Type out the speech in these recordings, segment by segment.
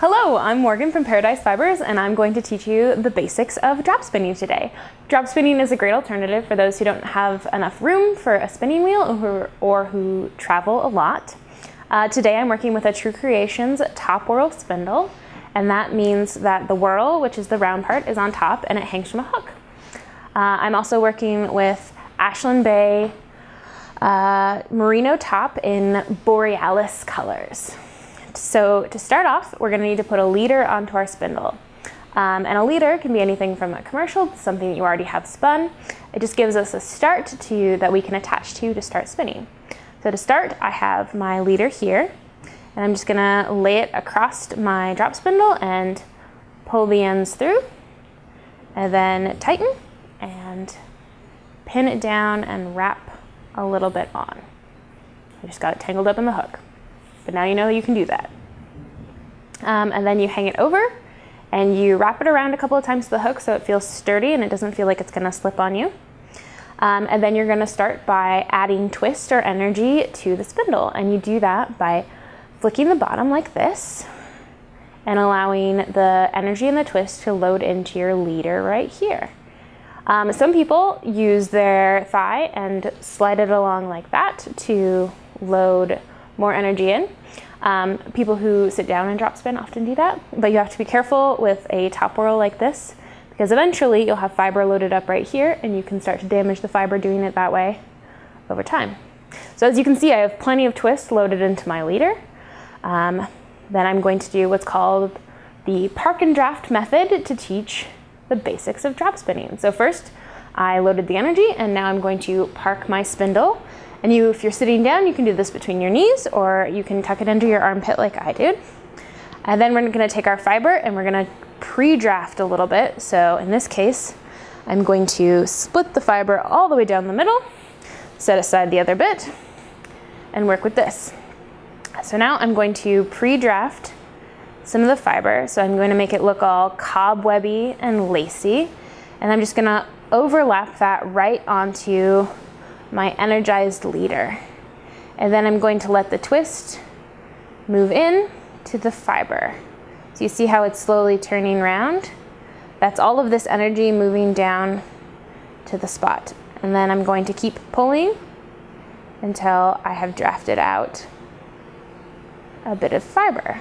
Hello, I'm Morgan from Paradise Fibers, and I'm going to teach you the basics of drop spinning today. Drop spinning is a great alternative for those who don't have enough room for a spinning wheel or who travel a lot. Today I'm working with a True Creations top whirl spindle, and that means that the whirl, which is the round part, is on top and it hangs from a hook. I'm also working with Ashland Bay merino top in borealis colors. So to start off, we're going to need to put a leader onto our spindle. And a leader can be anything from a commercial to something that you already have spun. It just gives us a start that we can attach to start spinning. So to start, I have my leader here, and I'm just going to lay it across my drop spindle and pull the ends through, and then tighten and pin it down and wrap a little bit on. I just got it tangled up in the hook. But now you know you can do that. And then you hang it over and you wrap it around a couple of times to the hook so it feels sturdy and it doesn't feel like it's gonna slip on you. And then you're gonna start by adding twist or energy to the spindle. And you do that by flicking the bottom like this and allowing the energy and the twist to load into your leader right here. Some people use their thigh and slide it along like that to load more energy in. People who sit down and drop spin often do that, but you have to be careful with a top whirl like this because eventually you'll have fiber loaded up right here and you can start to damage the fiber doing it that way over time. So as you can see, I have plenty of twist loaded into my leader. Then I'm going to do what's called the park and draft method to teach the basics of drop spinning. So first I loaded the energy and now I'm going to park my spindle. And if you're sitting down, you can do this between your knees or you can tuck it under your armpit like I did. And then we're gonna take our fiber and we're gonna pre-draft a little bit. So in this case, I'm going to split the fiber all the way down the middle, set aside the other bit, and work with this. So now I'm going to pre-draft some of the fiber. So I'm going to make it look all cobwebby and lacy. And I'm just gonna overlap that right onto my energized leader. And then I'm going to let the twist move in to the fiber. So you see how it's slowly turning around? That's all of this energy moving down to the spot. And then I'm going to keep pulling until I have drafted out a bit of fiber.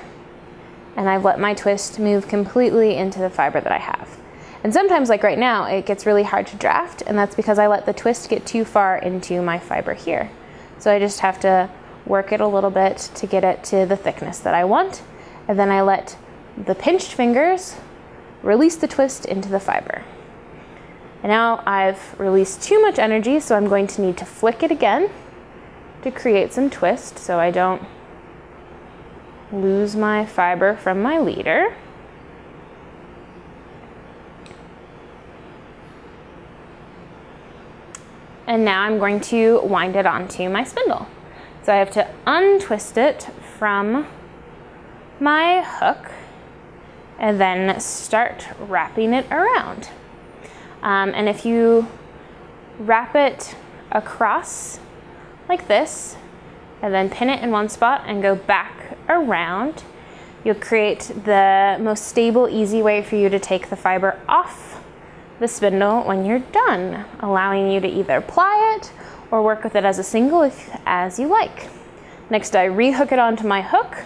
And I've let my twist move completely into the fiber that I have. And sometimes, like right now, it gets really hard to draft, and that's because I let the twist get too far into my fiber here. So I just have to work it a little bit to get it to the thickness that I want, and then I let the pinched fingers release the twist into the fiber. And now I've released too much energy, so I'm going to need to flick it again to create some twist so I don't lose my fiber from my leader. And now I'm going to wind it onto my spindle. So I have to untwist it from my hook and then start wrapping it around. And if you wrap it across like this and then pin it in one spot and go back around, you'll create the most stable, easy way for you to take the fiber off the spindle when you're done, allowing you to either ply it or work with it as a single as you like. Next, I rehook it onto my hook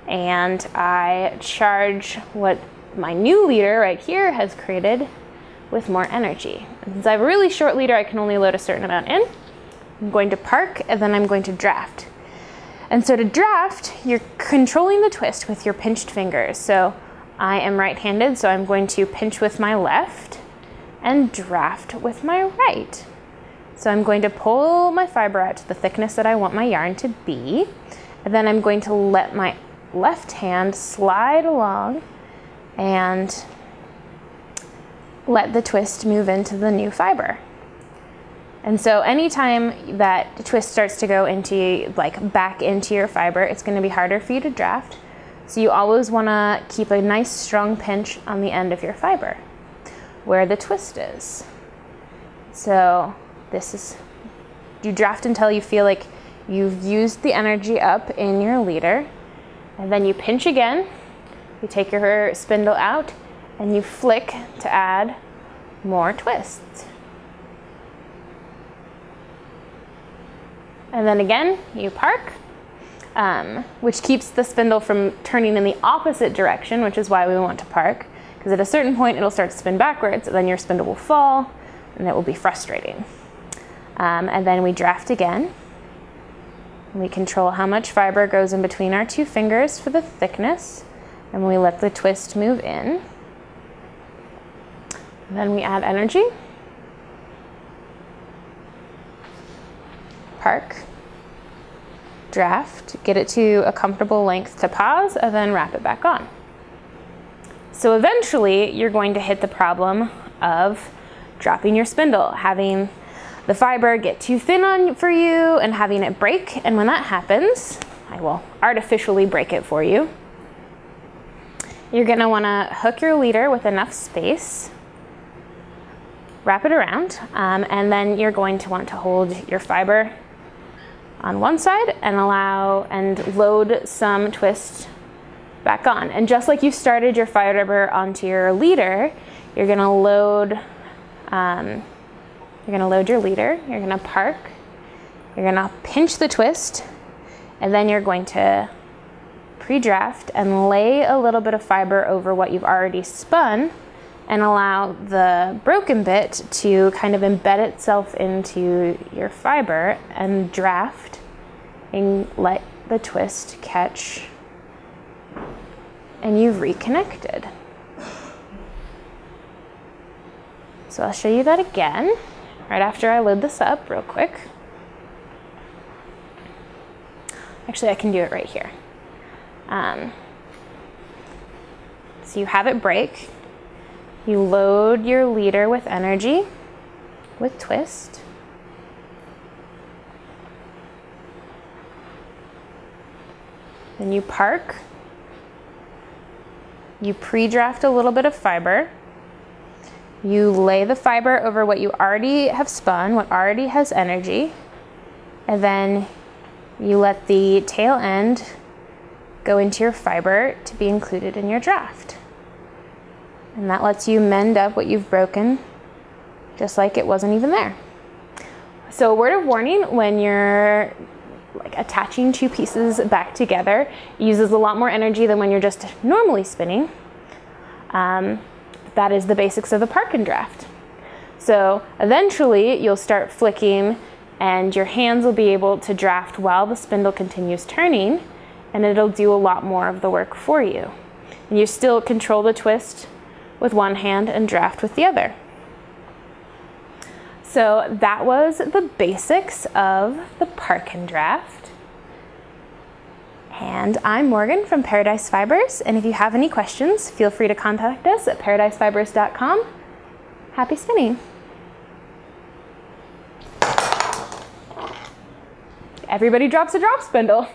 and I charge what my new leader right here has created with more energy. And since I have a really short leader, I can only load a certain amount in. I'm going to park and then I'm going to draft. And so to draft, you're controlling the twist with your pinched fingers. So I am right-handed, so I'm going to pinch with my left and draft with my right. So I'm going to pull my fiber out to the thickness that I want my yarn to be, and then I'm going to let my left hand slide along and let the twist move into the new fiber. And so anytime that the twist starts to go into, back into your fiber, it's gonna be harder for you to draft. So you always wanna keep a nice strong pinch on the end of your fiber where the twist is. So you draft until you feel like you've used the energy up in your leader, and then you pinch again You take your spindle out and you flick to add more twists. And then again, you park, which keeps the spindle from turning in the opposite direction, which is why we want to park, because at a certain point it'll start to spin backwards, and then your spindle will fall, and it will be frustrating. And then we draft again. We control how much fiber goes in between our two fingers for the thickness, and we let the twist move in. And then we add energy. Park, draft, get it to a comfortable length to pause, and then wrap it back on. So eventually you're going to hit the problem of dropping your spindle, having the fiber get too thin for you and having it break. And when that happens, I will artificially break it for you. You're gonna wanna hook your leader with enough space, wrap it around, and then you're going to want to hold your fiber on one side and load some twist back on. And just like you started your fiber onto your leader, you're gonna load your leader, you're gonna park, you're gonna pinch the twist, and then you're going to pre-draft and lay a little bit of fiber over what you've already spun and allow the broken bit to kind of embed itself into your fiber and draft and let the twist catch, and you've reconnected. So I'll show you that again right after I load this up real quick. Actually, I can do it right here. So you have it break. You load your leader with energy, with twist. Then you park. You pre-draft a little bit of fiber. You lay the fiber over what you already have spun, what already has energy. And then you let the tail end go into your fiber to be included in your draft. And that lets you mend up what you've broken, just like it wasn't even there. So a word of warning, when you're attaching two pieces back together, it uses a lot more energy than when you're just normally spinning. That is the basics of the park and draft. So eventually you'll start flicking and your hands will be able to draft while the spindle continues turning, and it'll do a lot more of the work for you. And you still control the twist with one hand and draft with the other. So that was the basics of the park and draft. And I'm Morgan from Paradise Fibers, and if you have any questions, feel free to contact us at paradisefibers.com. Happy spinning! Everybody drops a drop spindle.